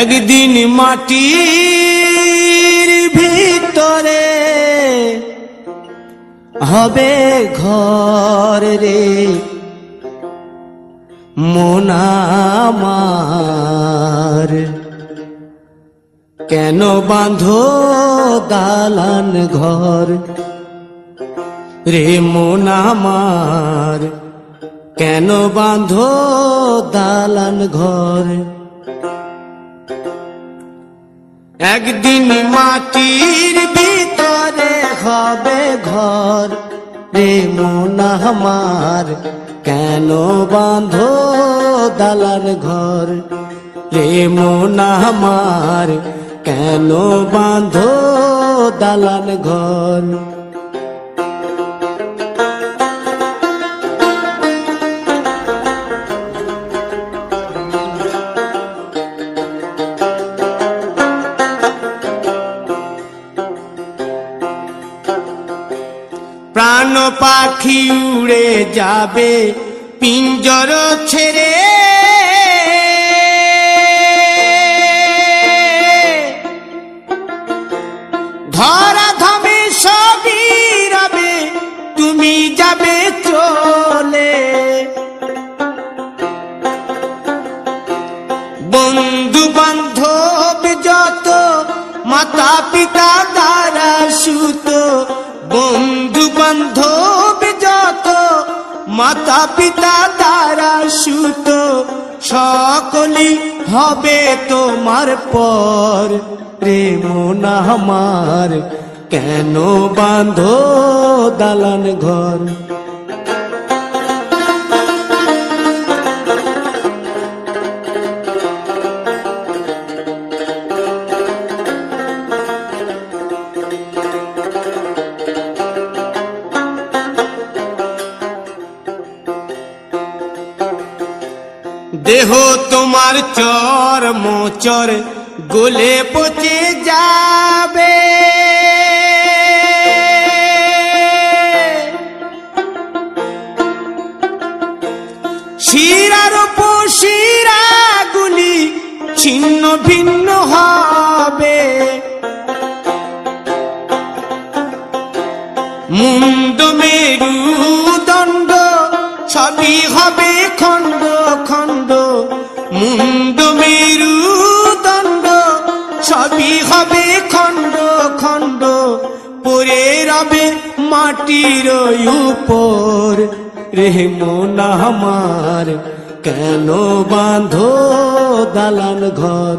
একদিন মাটির ভিতরে হবে ঘর রে মন আমার, কেন বাঁধো দালান ঘর রে মন আমার, কেন বাঁধো দালান ঘর। একদিন মাটির ভিতরে হবে ঘর রে মন আমার, কেন বাঁধো দালান ঘর রে মন আমার, কেন বাঁধো দালান ঘর। প্রাণ পাখি উড়ে যাবে পিঞ্জর ছেড়ে, ধরা ধামে সবই রবে তুমি যাবে চলে। বন্ধু বান্ধব যত মাতা পিতা দ্বারা সুত, বন্ধু বান্ধব যত মাতা পিতা দ্বারা সুত, সকলই হবে তোমার পর রে মন আমার, কেন বাঁধো দালান ঘর। দেহ তোমার চর মোচর গলে পচে যাবে, শিরার উপশিরা গুলি ছিন্ন ভিন্ন হবে, মুন্ড মেরুদণ্ড সবই হবে খণ্ড খণ্ড, মুন্ড মেরুদণ্ড সবই হবে খণ্ড খণ্ড, পড়ে রবে মাটির উপর রে মন আমার, কেন বাঁধো দালান ঘর।